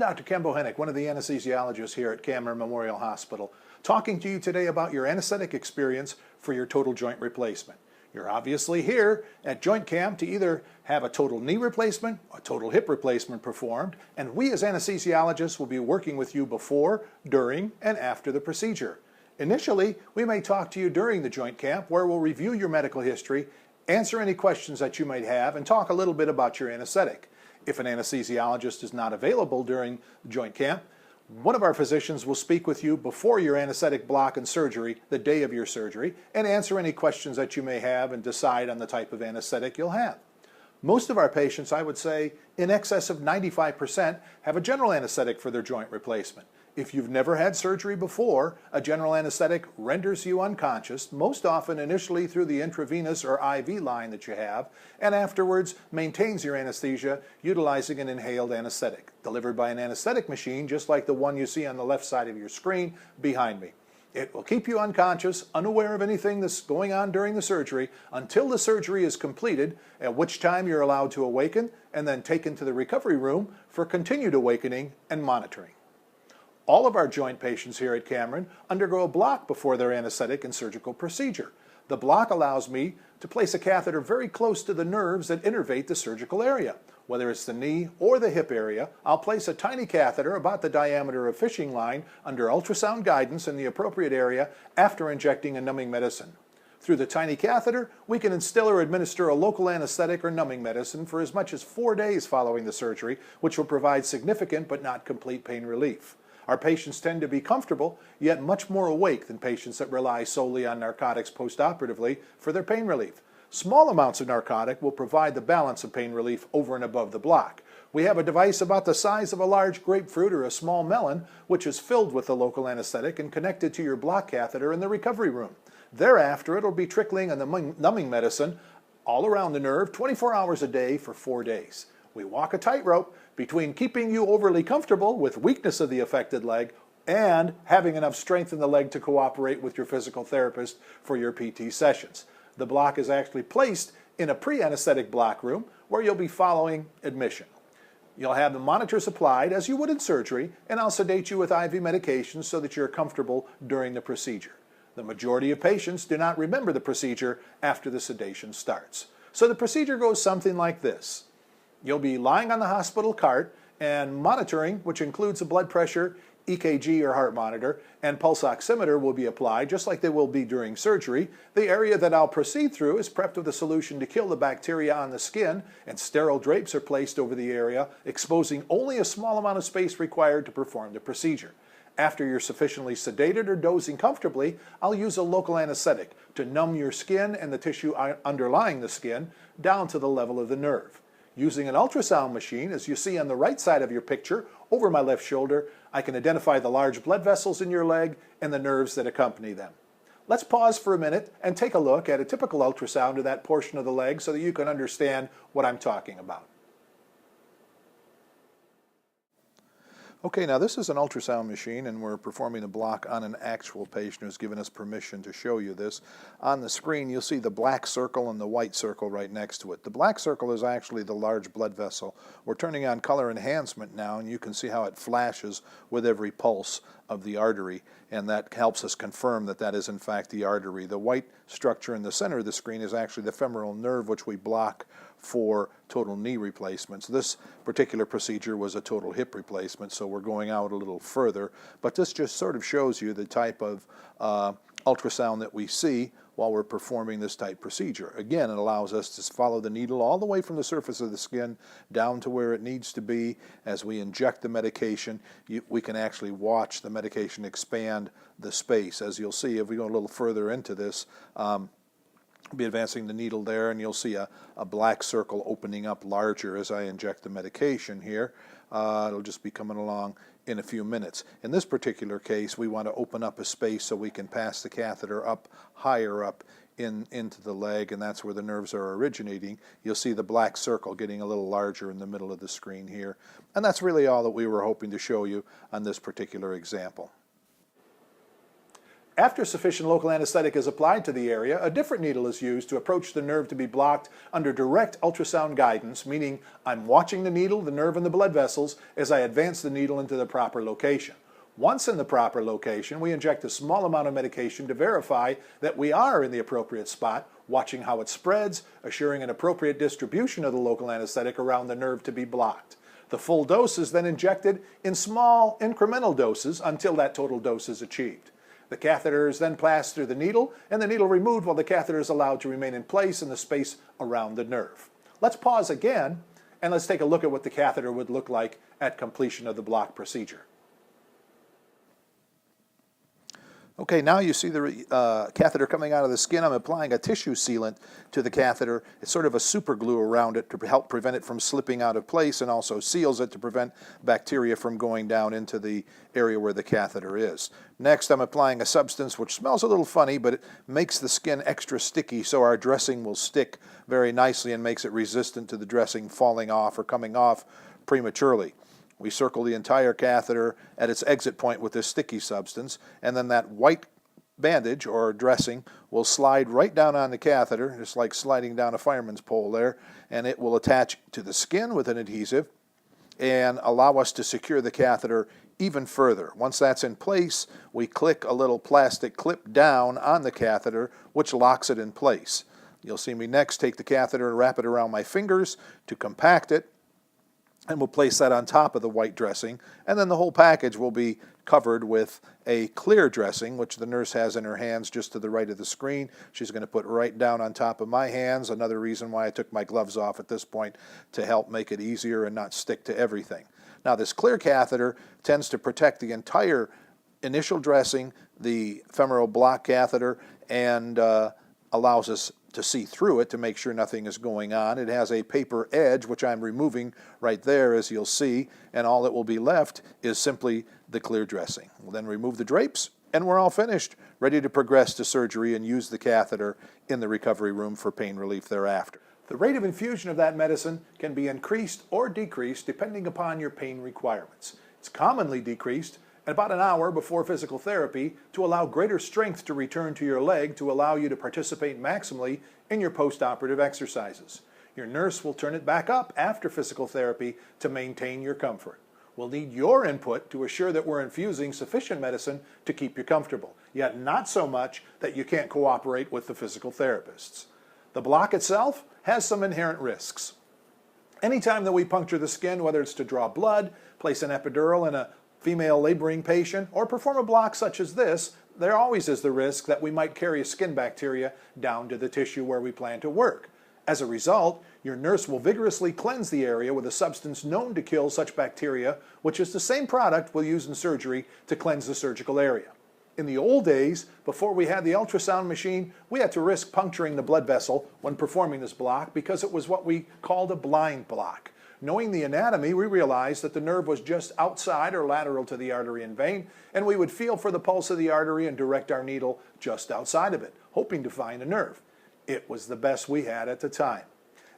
Dr. Ken Bohennick, one of the anesthesiologists here at Cameron Memorial Hospital, talking to you today about your anesthetic experience for your total joint replacement. You're obviously here at Joint Camp to either have a total knee replacement, a total hip replacement performed, and we as anesthesiologists will be working with you before, during, and after the procedure. Initially, we may talk to you during the Joint Camp where we'll review your medical history, answer any questions that you might have, and talk a little bit about your anesthetic. If an anesthesiologist is not available during Joint Camp, one of our physicians will speak with you before your anesthetic block and surgery, the day of your surgery, and answer any questions that you may have and decide on the type of anesthetic you'll have. Most of our patients, I would say in excess of 95%, have a general anesthetic for their joint replacement. If you've never had surgery before, a general anesthetic renders you unconscious, most often initially through the intravenous or IV line that you have, and afterwards maintains your anesthesia utilizing an inhaled anesthetic, delivered by an anesthetic machine just like the one you see on the left side of your screen behind me. It will keep you unconscious, unaware of anything that's going on during the surgery until the surgery is completed, at which time you're allowed to awaken and then taken to the recovery room for continued awakening and monitoring. All of our joint patients here at Cameron undergo a block before their anesthetic and surgical procedure. The block allows me to place a catheter very close to the nerves that innervate the surgical area. Whether it's the knee or the hip area, I'll place a tiny catheter about the diameter of fishing line under ultrasound guidance in the appropriate area after injecting a numbing medicine. Through the tiny catheter, we can instill or administer a local anesthetic or numbing medicine for as much as 4 days following the surgery, which will provide significant but not complete pain relief. Our patients tend to be comfortable, yet much more awake than patients that rely solely on narcotics postoperatively for their pain relief. Small amounts of narcotic will provide the balance of pain relief over and above the block. We have a device about the size of a large grapefruit or a small melon, which is filled with the local anesthetic and connected to your block catheter in the recovery room. Thereafter, it'll be trickling a numbing medicine all around the nerve 24 hours a day for 4 days. We walk a tightrope between keeping you overly comfortable with weakness of the affected leg and having enough strength in the leg to cooperate with your physical therapist for your PT sessions. The block is actually placed in a pre-anesthetic block room where you'll be following admission. You'll have the monitors applied as you would in surgery, and I'll sedate you with IV medications so that you're comfortable during the procedure. The majority of patients do not remember the procedure after the sedation starts. So the procedure goes something like this. You'll be lying on the hospital cart and monitoring, which includes a blood pressure, EKG or heart monitor, and pulse oximeter will be applied just like they will be during surgery. The area that I'll proceed through is prepped with a solution to kill the bacteria on the skin, and sterile drapes are placed over the area, exposing only a small amount of space required to perform the procedure. After you're sufficiently sedated or dozing comfortably, I'll use a local anesthetic to numb your skin and the tissue underlying the skin down to the level of the nerve. Using an ultrasound machine, as you see on the right side of your picture, over my left shoulder, I can identify the large blood vessels in your leg and the nerves that accompany them. Let's pause for a minute and take a look at a typical ultrasound of that portion of the leg so that you can understand what I'm talking about. Okay, now this is an ultrasound machine and we're performing a block on an actual patient who's given us permission to show you this. On the screen you'll see the black circle and the white circle right next to it. The black circle is actually the large blood vessel. We're turning on color enhancement now and you can see how it flashes with every pulse of the artery, and that helps us confirm that that is in fact the artery. The white structure in the center of the screen is actually the femoral nerve, which we block for total knee replacements. This particular procedure was a total hip replacement, so we're going out a little further, but this just sort of shows you the type of ultrasound that we see while we're performing this type procedure. Again, it allows us to follow the needle all the way from the surface of the skin down to where it needs to be. As we inject the medication, we can actually watch the medication expand the space. As you'll see, if we go a little further into this, be advancing the needle there, and you'll see a black circle opening up larger as I inject the medication here. It'll just be coming along in a few minutes. In this particular case, we want to open up a space so we can pass the catheter up higher up into the leg, and that's where the nerves are originating. You'll see the black circle getting a little larger in the middle of the screen here. And that's really all that we were hoping to show you on this particular example. After sufficient local anesthetic is applied to the area, a different needle is used to approach the nerve to be blocked under direct ultrasound guidance, meaning I'm watching the needle, the nerve, and the blood vessels as I advance the needle into the proper location. Once in the proper location, we inject a small amount of medication to verify that we are in the appropriate spot, watching how it spreads, assuring an appropriate distribution of the local anesthetic around the nerve to be blocked. The full dose is then injected in small incremental doses until that total dose is achieved. The catheter is then passed through the needle, and the needle removed while the catheter is allowed to remain in place in the space around the nerve. Let's pause again, and let's take a look at what the catheter would look like at completion of the block procedure. Okay, now you see the catheter coming out of the skin. I'm applying a tissue sealant to the catheter. It's sort of a super glue around it to help prevent it from slipping out of place, and also seals it to prevent bacteria from going down into the area where the catheter is. Next, I'm applying a substance which smells a little funny, but it makes the skin extra sticky so our dressing will stick very nicely and makes it resistant to the dressing falling off or coming off prematurely. We circle the entire catheter at its exit point with this sticky substance, and then that white bandage or dressing will slide right down on the catheter, just like sliding down a fireman's pole there, and it will attach to the skin with an adhesive and allow us to secure the catheter even further. Once that's in place, we click a little plastic clip down on the catheter, which locks it in place. You'll see me next take the catheter and wrap it around my fingers to compact it, and we'll place that on top of the white dressing, and then the whole package will be covered with a clear dressing, which the nurse has in her hands just to the right of the screen. She's going to put right down on top of my hands, another reason why I took my gloves off at this point to help make it easier and not stick to everything. Now, this clear catheter tends to protect the entire initial dressing, the femoral block catheter, and allows us to see through it to make sure nothing is going on. It has a paper edge, which I'm removing right there, as you'll see, and all that will be left is simply the clear dressing. We'll then remove the drapes, and we're all finished, ready to progress to surgery and use the catheter in the recovery room for pain relief thereafter. The rate of infusion of that medicine can be increased or decreased depending upon your pain requirements. It's commonly decreased at about an hour before physical therapy to allow greater strength to return to your leg to allow you to participate maximally in your post-operative exercises. Your nurse will turn it back up after physical therapy to maintain your comfort. We'll need your input to assure that we're infusing sufficient medicine to keep you comfortable, yet not so much that you can't cooperate with the physical therapists. The block itself has some inherent risks. Anytime that we puncture the skin, whether it's to draw blood, place an epidural in a female laboring patient, or perform a block such as this, there always is the risk that we might carry a skin bacteria down to the tissue where we plan to work. As a result, your nurse will vigorously cleanse the area with a substance known to kill such bacteria, which is the same product we'll use in surgery to cleanse the surgical area. In the old days, before we had the ultrasound machine, we had to risk puncturing the blood vessel when performing this block because it was what we called a blind block. Knowing the anatomy, we realized that the nerve was just outside or lateral to the artery and vein, and we would feel for the pulse of the artery and direct our needle just outside of it, hoping to find a nerve. It was the best we had at the time.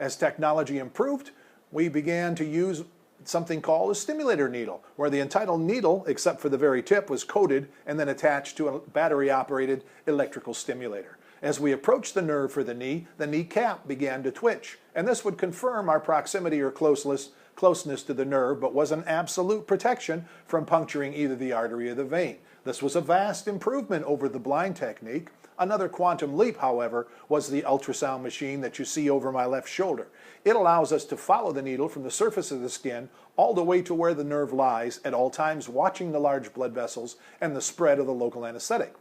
As technology improved, we began to use something called a stimulator needle, where the entire needle, except for the very tip, was coated and then attached to a battery-operated electrical stimulator. As we approached the nerve for the knee cap began to twitch, and this would confirm our proximity or closeness to the nerve, but was an absolute protection from puncturing either the artery or the vein. This was a vast improvement over the blind technique. Another quantum leap, however, was the ultrasound machine that you see over my left shoulder. It allows us to follow the needle from the surface of the skin all the way to where the nerve lies at all times, watching the large blood vessels and the spread of the local anesthetic.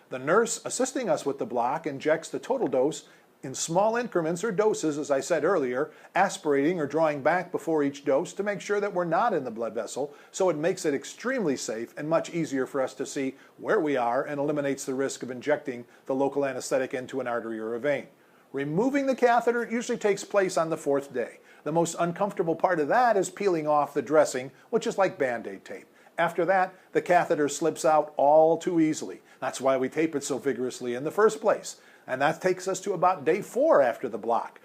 The nurse assisting us with the block injects the total dose in small increments or doses, as I said earlier, aspirating or drawing back before each dose to make sure that we're not in the blood vessel, so it makes it extremely safe and much easier for us to see where we are and eliminates the risk of injecting the local anesthetic into an artery or a vein. Removing the catheter usually takes place on the 4th day. The most uncomfortable part of that is peeling off the dressing, which is like Band-Aid tape. After that, the catheter slips out all too easily. That's why we tape it so vigorously in the first place. And that takes us to about day 4 after the block.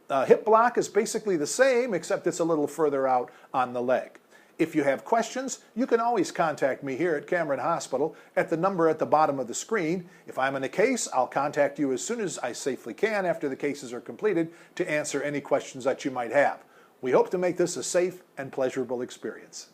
The hip block is basically the same, except it's a little further out on the leg. If you have questions, you can always contact me here at Cameron Hospital at the number at the bottom of the screen. If I'm in a case, I'll contact you as soon as I safely can after the cases are completed to answer any questions that you might have. We hope to make this a safe and pleasurable experience.